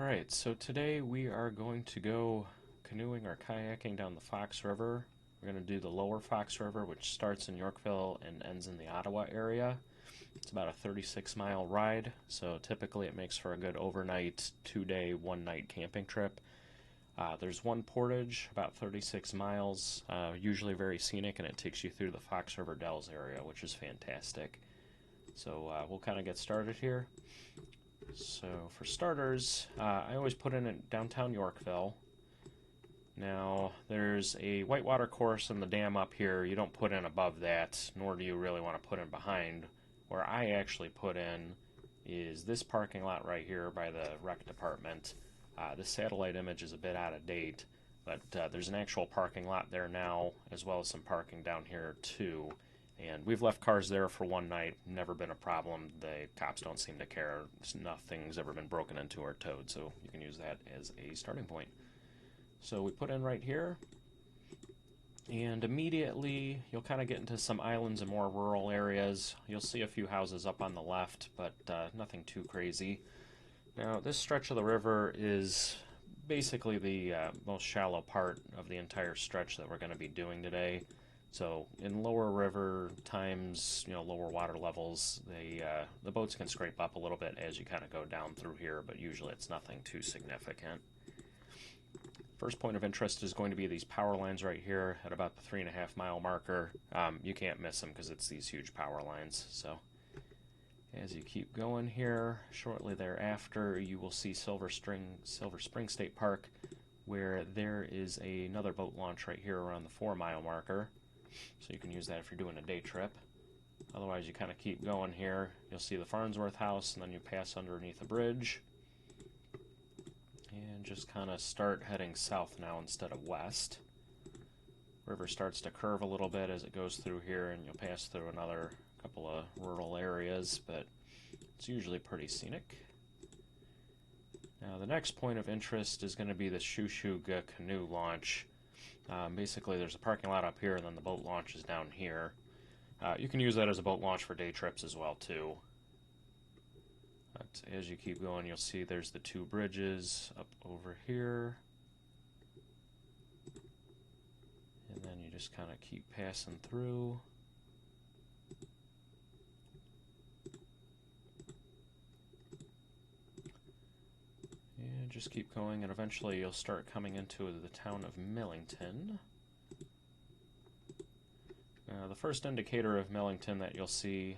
Alright, so today we are going to go canoeing or kayaking down the Fox River. We're going to do the lower Fox River, which starts in Yorkville and ends in the Ottawa area. It's about a 36-mile ride, so typically it makes for a good overnight, 2-day, 1-night camping trip. There's one portage, about 36 miles, usually very scenic, and it takes you through the Fox River Dells area, which is fantastic. So we'll kind of get started here. So for starters, I always put in downtown Yorkville. Now there's a whitewater course in the dam up here. You don't put in above that, nor do you really want to put in behind. Where I actually put in is this parking lot right here by the rec department. This satellite image is a bit out of date, but there's an actual parking lot there now, as well as some parking down here too. And we've left cars there for one night, never been a problem. The cops don't seem to care. Nothing's ever been broken into or towed, so you can use that as a starting point. So we put in right here, and immediately you'll kind of get into some islands and more rural areas. You'll see a few houses up on the left, but nothing too crazy. Now this stretch of the river is basically the most shallow part of the entire stretch that we're going to be doing today. So in lower river times, lower water levels, the boats can scrape up a little bit as you kind of go down through here, but usually it's nothing too significant. First point of interest is going to be these power lines right here at about the 3.5-mile marker. You can't miss them because it's these huge power lines. So as you keep going here, shortly thereafter, you will see Silver Spring State Park, where there is another boat launch right here around the 4-mile marker. So you can use that if you're doing a day trip. Otherwise, you kind of keep going here. You'll see the Farnsworth House, and then you pass underneath a bridge. And just kind of start heading south now instead of west. River starts to curve a little bit as it goes through here, and you'll pass through another couple of rural areas, but it's usually pretty scenic. Now, the next point of interest is going to be the Shushuga canoe launch. Basically, there's a parking lot up here, and then the boat launch is down here. You can use that as a boat launch for day trips as well, too. But as you keep going, you'll see there's the two bridges up over here. And then you just kind of keep passing through. And just keep going, and eventually you'll start coming into the town of Millington. The first indicator of Millington that you'll see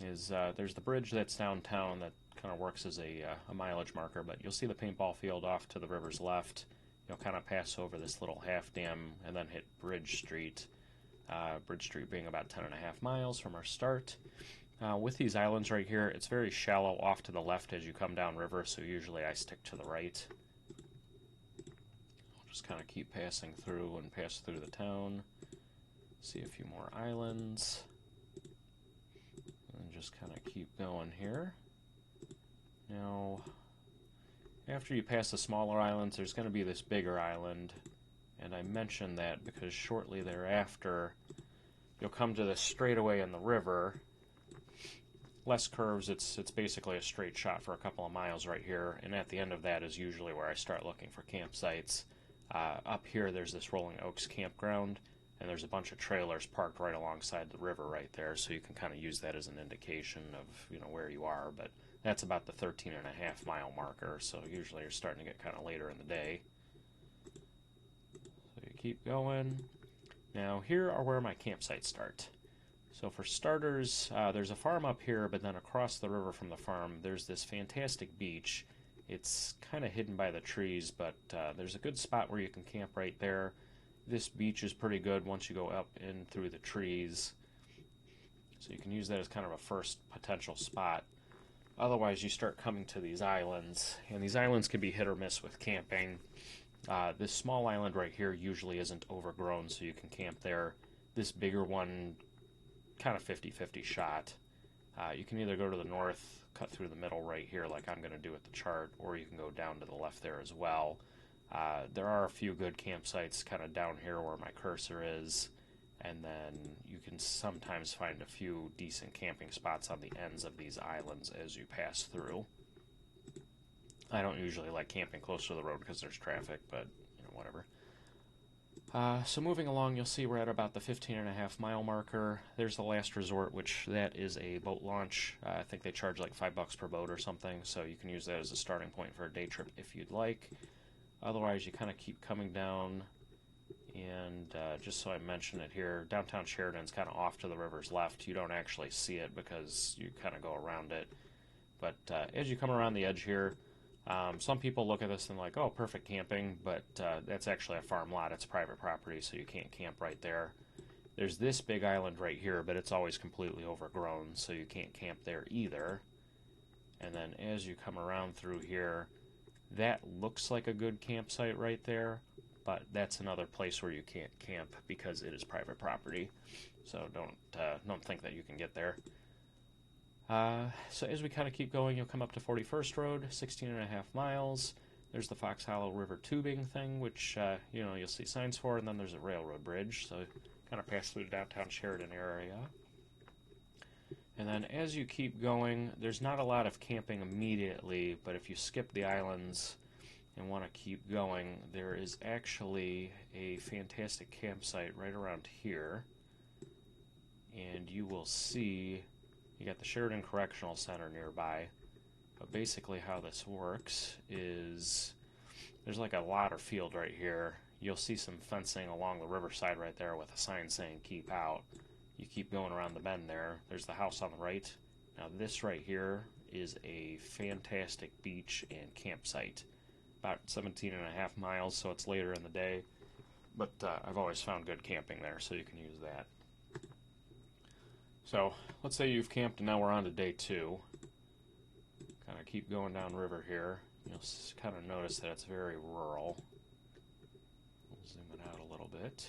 is there's the bridge that's downtown that kind of works as a mileage marker, but you'll see the paintball field off to the river's left. You'll kind of pass over this little half dam and then hit Bridge Street. Bridge Street being about 10.5 miles from our start. With these islands right here, it's very shallow off to the left as you come down river, so usually I stick to the right. I'll just kind of keep passing through and pass through the town. See a few more islands. And just kind of keep going here. Now, after you pass the smaller islands, there's going to be this bigger island. And I mention that because shortly thereafter, you'll come to this straightaway in the river. Less curves, it's basically a straight shot for a couple of miles right here, and at the end of that is usually where I start looking for campsites. Up here there's this Rolling Oaks campground, and there's a bunch of trailers parked right alongside the river right there, so you can kind of use that as an indication of where you are, but that's about the 13.5-mile marker, so usually you're starting to get kind of later in the day. So you keep going. Now here are where my campsites start. So for starters, there's a farm up here, but then across the river from the farm, there's this fantastic beach. It's kind of hidden by the trees, but there's a good spot where you can camp right there. This beach is pretty good once you go up in through the trees. So you can use that as kind of a first potential spot. Otherwise, you start coming to these islands, and these islands can be hit or miss with camping. This small island right here usually isn't overgrown, so you can camp there. This bigger one, kind of 50-50 shot. You can either go to the north, cut through the middle right here like I'm going to do with the chart, or you can go down to the left there as well. There are a few good campsites kind of down here where my cursor is, and then you can sometimes find a few decent camping spots on the ends of these islands as you pass through. I don't usually like camping close to the road because there's traffic, but whatever. So moving along, you'll see we're at about the 15.5 mile marker. There's the last resort, which that is a boat launch. I think they charge like $5 per boat or something, so you can use that as a starting point for a day trip if you'd like. Otherwise, you kind of keep coming down, and just so I mention it here, downtown Sheridan's kind of off to the river's left. You don't actually see it because you kind of go around it. But as you come around the edge here, some people look at this and like, oh, perfect camping, but that's actually a farm lot. It's private property, so you can't camp right there. There's this big island right here, but it's always completely overgrown, so you can't camp there either. And then as you come around through here, that looks like a good campsite right there, but that's another place where you can't camp because it is private property. So don't think that you can get there. So as we kind of keep going, you'll come up to 41st Road, 16.5 miles. There's the Fox Hollow River tubing thing, which you'll see signs for, and then there's a railroad bridge. So kind of pass through the downtown Sheridan area. And then as you keep going, there's not a lot of camping immediately, but if you skip the islands and want to keep going, there is actually a fantastic campsite right around here. And you will see, you got the Sheridan Correctional Center nearby. But basically how this works is there's like a lot or field right here. You'll see some fencing along the riverside right there with a sign saying keep out. You keep going around the bend there. There's the house on the right. Now this right here is a fantastic beach and campsite. About 17.5 miles, so it's later in the day. But I've always found good camping there, so you can use that. So let's say you've camped and now we're on to day 2. Kind of keep going down river here. You'll kind of notice that it's very rural. We'll zoom it out a little bit.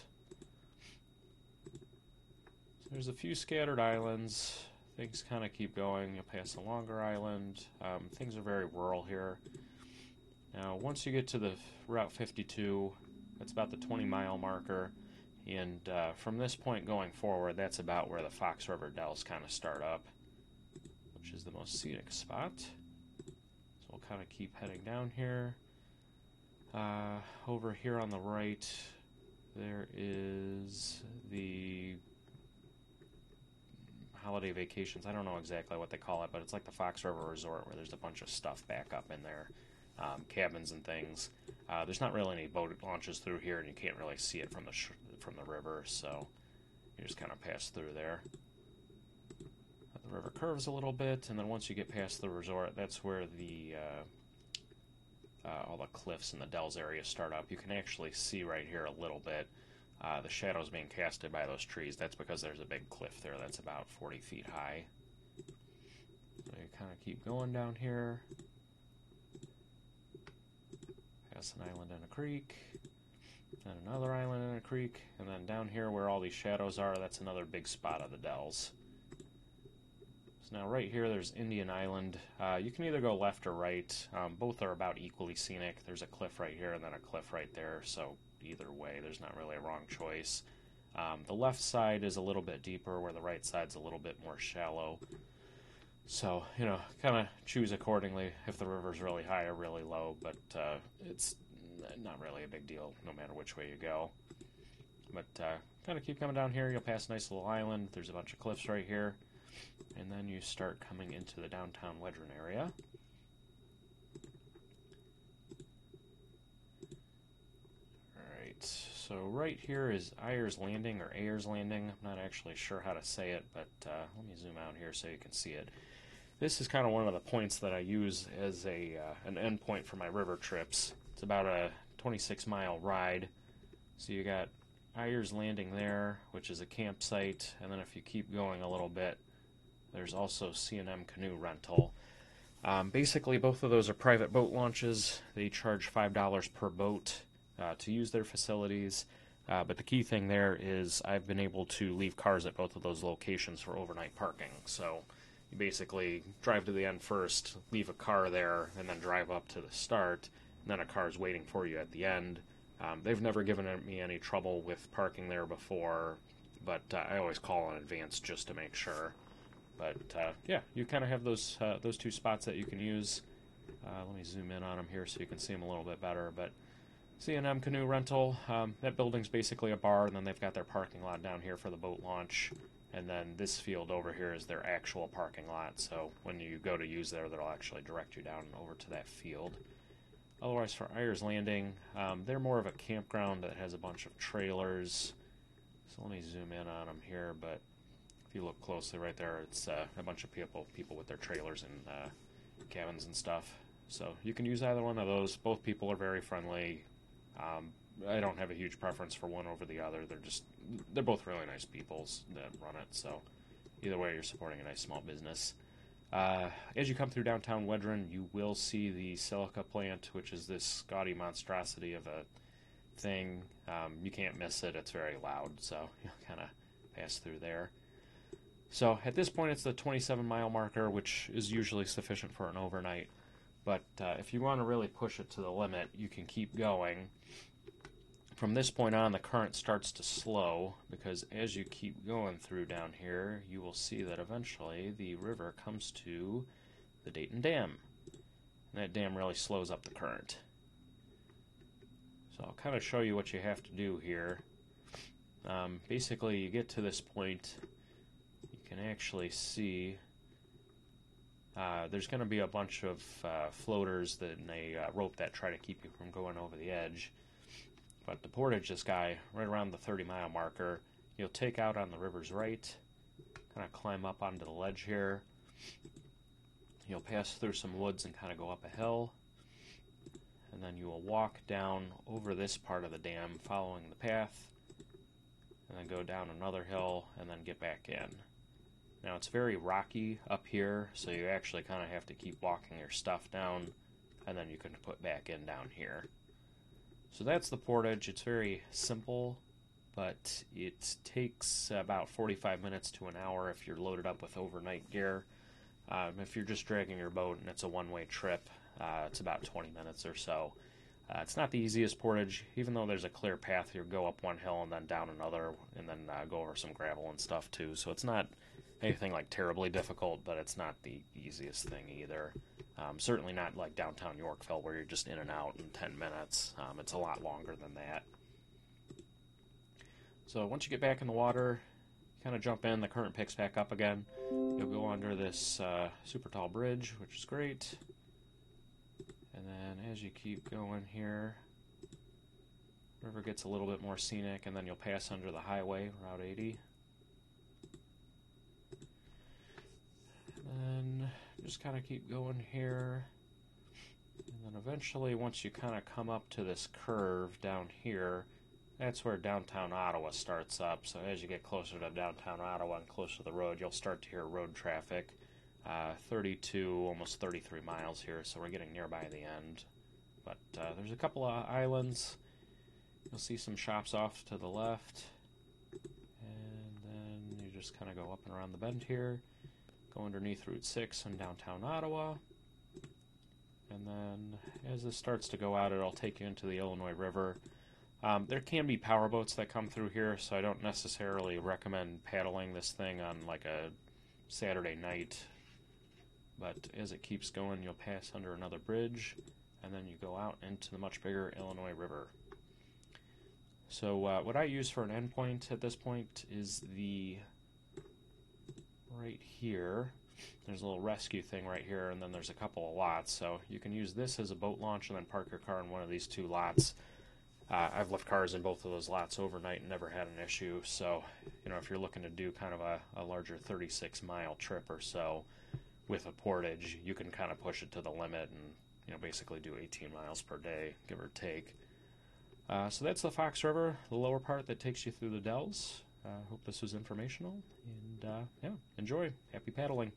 So there's a few scattered islands. Things kind of keep going. You'll pass a longer island. Things are very rural here. Now once you get to the Route 52, that's about the 20-mile marker. And from this point going forward, that's about where the Fox River Dells kind of start up, which is the most scenic spot. So we'll kind of keep heading down here. Over here on the right, there is the holiday vacations. I don't know exactly what they call it, but it's like the Fox River Resort where there's a bunch of stuff back up in there, cabins and things. There's not really any boat launches through here, and you can't really see it from the river, so you just kind of pass through there. The river curves a little bit, and then once you get past the resort, that's where the all the cliffs and the Dells area start up. You can actually see right here a little bit the shadows being casted by those trees. That's because there's a big cliff there that's about 40 feet high. So you kind of keep going down here. Past an island and a creek, then another island and a creek, and then down here where all these shadows are, that's another big spot of the Dells. So now right here there's Indian Island. You can either go left or right. Both are about equally scenic. There's a cliff right here and then a cliff right there, so either way there's not really a wrong choice. The left side is a little bit deeper, where the right side's a little bit more shallow. So, kind of choose accordingly if the river's really high or really low, but it's not really a big deal no matter which way you go. But kind of keep coming down here. You'll pass a nice little island. There's a bunch of cliffs right here. And then you start coming into the downtown Wedron area. Alright, so right here is Ayers Landing, or Ayers Landing. I'm not actually sure how to say it, but let me zoom out here so you can see it. This is kind of one of the points that I use as an end point for my river trips. It's about a 26-mile ride. So you got Ayers Landing there, which is a campsite, and then if you keep going a little bit, there's also C&M Canoe rental. Basically, both of those are private boat launches. They charge $5 per boat to use their facilities. But the key thing there is I've been able to leave cars at both of those locations for overnight parking. So you basically drive to the end first, leave a car there, and then drive up to the start, and then a car is waiting for you at the end. They've never given me any trouble with parking there before, but I always call in advance just to make sure. But yeah, you kind of have those two spots that you can use. Let me zoom in on them here so you can see them a little bit better. But C&M Canoe Rental, that building's basically a bar, and then they've got their parking lot down here for the boat launch. And then this field over here is their actual parking lot, so when you go to use there, they'll actually direct you down over to that field. Otherwise, for Ayers Landing, they're more of a campground that has a bunch of trailers. So let me zoom in on them here, but if you look closely right there, it's a bunch of people with their trailers and cabins and stuff. So you can use either one of those. Both people are very friendly. I don't have a huge preference for one over the other. They're both really nice people that run it. So either way, you're supporting a nice small business. As you come through downtown Wedron, you will see the silica plant, which is this gaudy monstrosity of a thing. You can't miss it. It's very loud, so you'll kind of pass through there. So at this point, it's the 27-mile marker, which is usually sufficient for an overnight. But if you want to really push it to the limit, you can keep going. From this point on, the current starts to slow, because as you keep going through down here, you will see that eventually the river comes to the Dayton Dam. And that dam really slows up the current. So I'll kind of show you what you have to do here. Basically, you get to this point, you can actually see there's going to be a bunch of floaters and a rope that try to keep you from going over the edge. But to portage this guy right around the 30-mile marker, you'll take out on the river's right, kind of climb up onto the ledge here. You'll pass through some woods and kind of go up a hill. And then you will walk down over this part of the dam following the path, and then go down another hill and then get back in. Now it's very rocky up here, so you actually kind of have to keep walking your stuff down, and then you can put back in down here. So that's the portage. It's very simple, but it takes about 45 minutes to an hour if you're loaded up with overnight gear. If you're just dragging your boat and it's a one-way trip, it's about 20 minutes or so. It's not the easiest portage, even though there's a clear path. You'll go up one hill and then down another, and then go over some gravel and stuff too. So it's not anything like terribly difficult, but it's not the easiest thing either. Certainly not like downtown Yorkville where you're just in and out in 10 minutes. It's a lot longer than that. So once you get back in the water, you kind of jump in, the current picks back up again. You'll go under this super tall bridge, which is great. And then as you keep going here, the river gets a little bit more scenic, and then you'll pass under the highway, Route 80. And then just kind of keep going here. And then eventually, once you kind of come up to this curve down here, that's where downtown Ottawa starts up. So as you get closer to downtown Ottawa and closer to the road, you'll start to hear road traffic. 32, almost 33 miles here, so we're getting nearby the end. But there's a couple of islands. You'll see some shops off to the left. And then you just kind of go up and around the bend here. Go underneath Route 6 in downtown Ottawa. And then as this starts to go out, it'll take you into the Illinois River. There can be powerboats that come through here, so I don't necessarily recommend paddling this thing on like a Saturday night. But as it keeps going, you'll pass under another bridge, and then you go out into the much bigger Illinois River. So what I use for an endpoint at this point is the right here. There's a little rescue thing right here, and then there's a couple of lots. So you can use this as a boat launch and then park your car in one of these two lots. I've left cars in both of those lots overnight and never had an issue. So, if you're looking to do kind of a larger 36-mile trip or so with a portage, you can kind of push it to the limit and, basically do 18 miles per day, give or take. So that's the Fox River, the lower part that takes you through the dells. Hope this was informational, and yeah, enjoy. Happy paddling.